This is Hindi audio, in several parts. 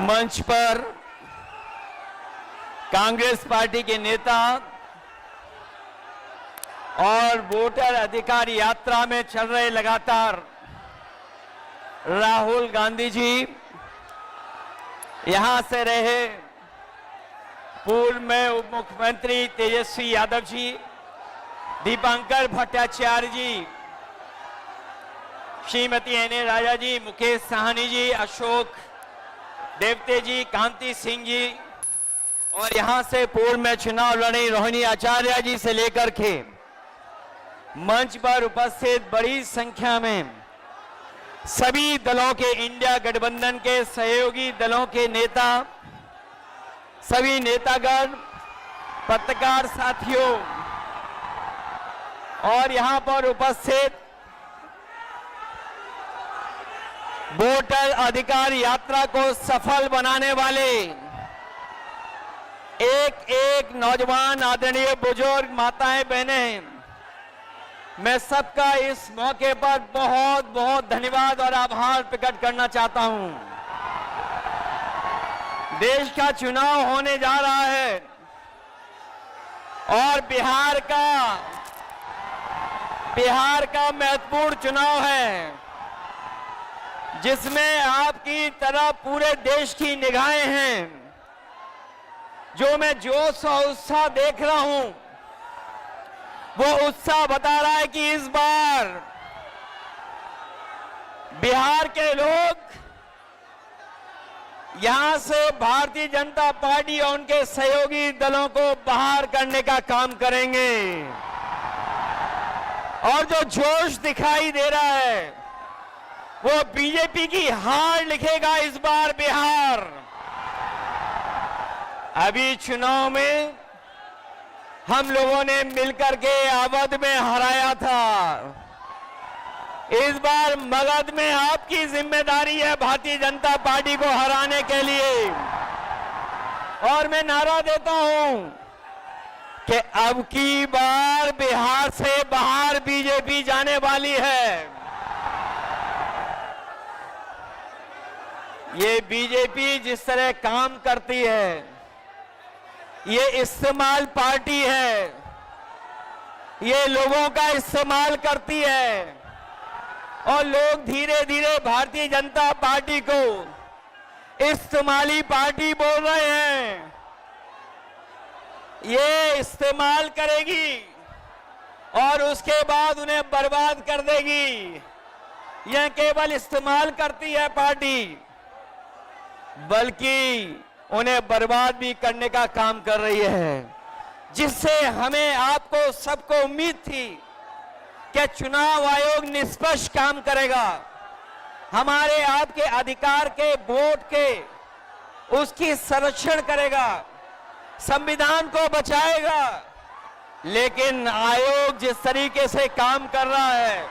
मंच पर कांग्रेस पार्टी के नेता और वोटर अधिकार यात्रा में चल रहे लगातार राहुल गांधी जी, यहां से रहे पूर्व में उप मुख्यमंत्री तेजस्वी यादव जी, दीपांकर भट्टाचार्य जी, श्रीमती एन राजा जी, मुकेश साहनी जी, अशोक देवते जी, कांति सिंह जी और यहां से पूर्व में चुनाव लड़ी रोहिणी आचार्य जी से लेकर के मंच पर उपस्थित बड़ी संख्या में सभी दलों के, इंडिया गठबंधन के सहयोगी दलों के नेता, सभी नेतागण, पत्रकार साथियों और यहां पर उपस्थित वोटर अधिकार यात्रा को सफल बनाने वाले एक एक नौजवान, आदरणीय बुजुर्ग, माताएं, बहनें, मैं सबका इस मौके पर बहुत बहुत धन्यवाद और आभार प्रकट करना चाहता हूं। देश का चुनाव होने जा रहा है और बिहार का महत्वपूर्ण चुनाव है, जिसमें आपकी तरह पूरे देश की निगाहें हैं। जो मैं जोश और उत्साह देख रहा हूं, वो उत्साह बता रहा है कि इस बार बिहार के लोग यहां से भारतीय जनता पार्टी और उनके सहयोगी दलों को बाहर करने का काम करेंगे। और जो जोश दिखाई दे रहा है वो बीजेपी की हार लिखेगा इस बार बिहार। अभी चुनाव में हम लोगों ने मिलकर के अवध में हराया था। इस बार मगध में आपकी जिम्मेदारी है भारतीय जनता पार्टी को हराने के लिए। और मैं नारा देता हूं कि अब की बार बिहार से बाहर बीजेपी जाने वाली है। ये बीजेपी जिस तरह काम करती है, ये इस्तेमाल पार्टी है, ये लोगों का इस्तेमाल करती है और लोग धीरे धीरे भारतीय जनता पार्टी को इस्तेमाली पार्टी बोल रहे हैं। ये इस्तेमाल करेगी और उसके बाद उन्हें बर्बाद कर देगी। यह केवल इस्तेमाल करती है पार्टी, बल्कि उन्हें बर्बाद भी करने का काम कर रही है, जिससे हमें, आपको, सबको उम्मीद थी कि चुनाव आयोग निष्पक्ष काम करेगा, हमारे आपके अधिकार के, वोट के, उसकी संरक्षण करेगा, संविधान को बचाएगा। लेकिन आयोग जिस तरीके से काम कर रहा है,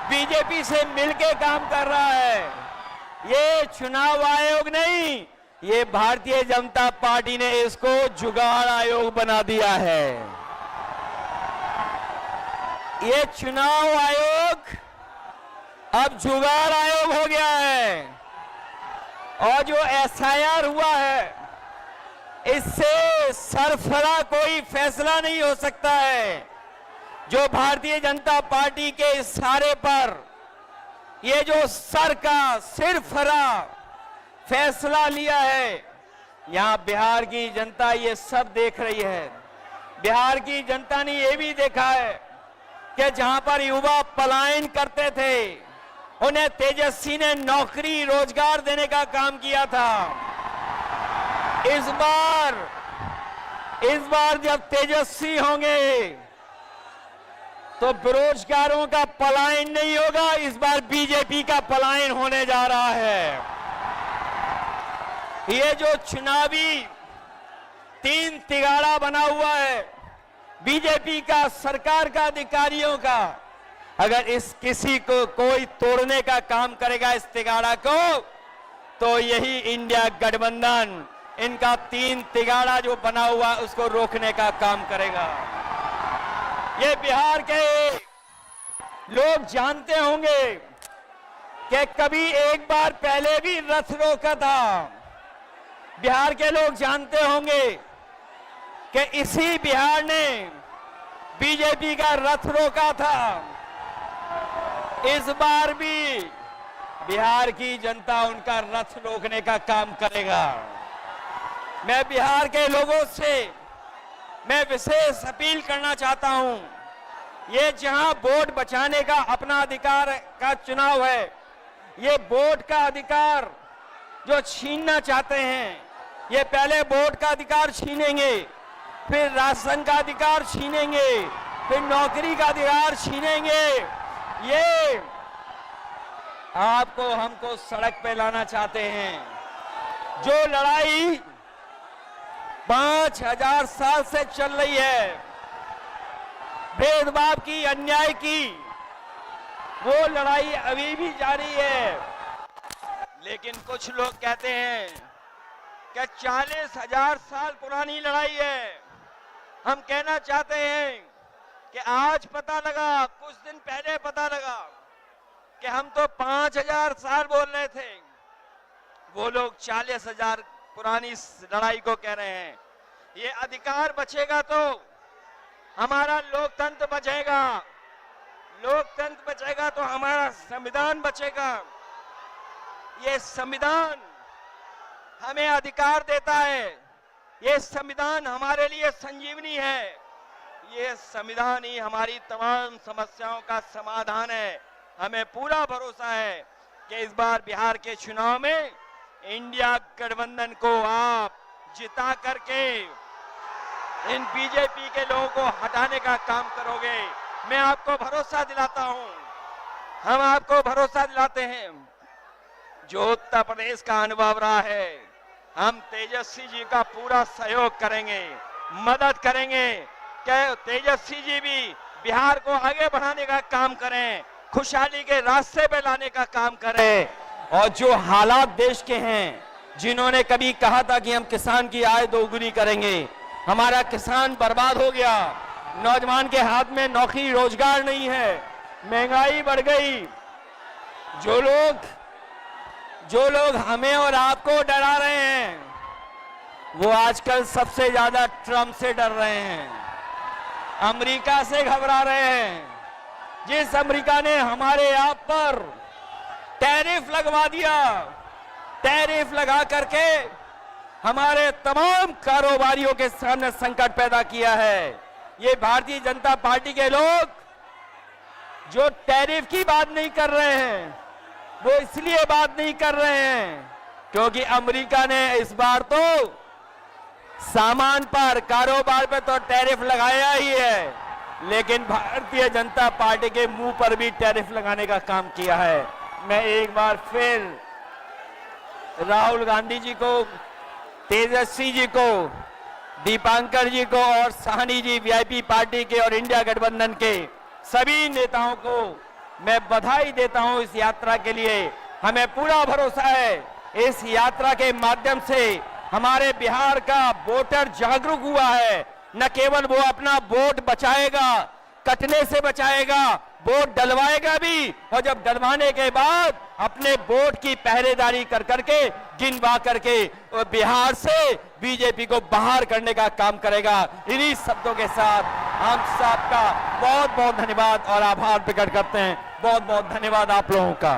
बीजेपी से मिलकर काम कर रहा है, ये चुनाव आयोग नहीं, ये भारतीय जनता पार्टी ने इसको जुगाड़ आयोग बना दिया है। ये चुनाव आयोग अब जुगाड़ आयोग हो गया है। और जो एसआईआर हुआ है, इससे सरफरा कोई फैसला नहीं हो सकता है। जो भारतीय जनता पार्टी के इशारे पर ये जो सर का सिरफरा फैसला लिया है, यहां बिहार की जनता ये सब देख रही है। बिहार की जनता ने ये भी देखा है कि जहां पर युवा पलायन करते थे, उन्हें तेजस्वी ने नौकरी, रोजगार देने का काम किया था। इस बार जब तेजस्वी होंगे तो बेरोजगारों का पलायन नहीं होगा, इस बार बीजेपी का पलायन होने जा रहा है। ये जो चुनावी तीन तिगाड़ा बना हुआ है बीजेपी का, सरकार का, अधिकारियों का, अगर इस किसी को कोई तोड़ने का काम करेगा इस तिगाड़ा को, तो यही इंडिया गठबंधन इनका तीन तिगाड़ा जो बना हुआ उसको रोकने का काम करेगा। ये बिहार के लोग जानते होंगे कि कभी एक बार पहले भी रथ रोका था बिहार के लोग जानते होंगे कि इसी बिहार ने बीजेपी का रथ रोका था। इस बार भी बिहार की जनता उनका रथ रोकने का काम करेगा। मैं बिहार के लोगों से मैं विशेष अपील करना चाहता हूं, ये जहां वोट बचाने का अपना अधिकार का चुनाव है, ये वोट का अधिकार जो छीनना चाहते हैं, ये पहले वोट का अधिकार छीनेंगे, फिर राशन का अधिकार छीनेंगे, फिर नौकरी का अधिकार छीनेंगे। ये आपको हमको सड़क पे लाना चाहते हैं। जो लड़ाई 5000 साल से चल रही है, भेदभाव की, अन्याय की, वो लड़ाई अभी भी जारी है। लेकिन कुछ लोग कहते हैं कि 40,000 साल पुरानी लड़ाई है। हम कहना चाहते हैं कि आज पता लगा, कुछ दिन पहले पता लगा कि हम तो 5000 साल बोल रहे थे, वो लोग 40,000 पुरानी लड़ाई को कह रहे हैं। ये अधिकार बचेगा तो हमारा लोकतंत्र बचेगा, लोकतंत्र बचेगा तो हमारा संविधान बचेगा। ये संविधान हमें अधिकार देता है, ये संविधान हमारे लिए संजीवनी है, ये संविधान ही हमारी तमाम समस्याओं का समाधान है। हमें पूरा भरोसा है कि इस बार बिहार के चुनाव में इंडिया गठबंधन को आप जिता करके इन बीजेपी के लोगों को हटाने का काम करोगे। मैं आपको भरोसा दिलाता हूं, हम आपको भरोसा दिलाते हैं। जो उत्तर प्रदेश का अनुभव रहा है, हम तेजस्वी जी का पूरा सहयोग करेंगे, मदद करेंगे कि तेजस्वी जी भी बिहार को आगे बढ़ाने का काम करें, खुशहाली के रास्ते पे लाने का काम करें। और जो हालात देश के हैं, जिन्होंने कभी कहा था कि हम किसान की आय दोगुनी करेंगे, हमारा किसान बर्बाद हो गया, नौजवान के हाथ में नौकरी रोजगार नहीं है, महंगाई बढ़ गई। जो लोग हमें और आपको डरा रहे हैं, वो आजकल सबसे ज्यादा ट्रंप से डर रहे हैं, अमेरिका से घबरा रहे हैं। जिस अमेरिका ने हमारे आप पर टैरिफ लगवा दिया, टैरिफ लगा करके हमारे तमाम कारोबारियों के सामने संकट पैदा किया है। ये भारतीय जनता पार्टी के लोग जो टैरिफ की बात नहीं कर रहे हैं, वो इसलिए बात नहीं कर रहे हैं क्योंकि अमेरिका ने इस बार तो सामान पर, कारोबार पर तो टैरिफ लगाया ही है, लेकिन भारतीय जनता पार्टी के मुंह पर भी टैरिफ लगाने का काम किया है। मैं एक बार फिर राहुल गांधी जी को, तेजस्वी जी को, दीपांकर जी को और साहनी जी वीआईपी पार्टी के और इंडिया गठबंधन के सभी नेताओं को मैं बधाई देता हूं इस यात्रा के लिए। हमें पूरा भरोसा है इस यात्रा के माध्यम से हमारे बिहार का वोटर जागरूक हुआ है। न केवल वो अपना वोट बचाएगा, कटने से बचाएगा, वोट डलवाएगा भी, और जब डलवाने के बाद अपने वोट की पहरेदारी कर करके, गिनवा करके बिहार से बीजेपी को बाहर करने का काम करेगा। इन्हीं शब्दों के साथ हम सबका बहुत बहुत धन्यवाद और आभार प्रकट करते हैं। बहुत बहुत धन्यवाद आप लोगों का।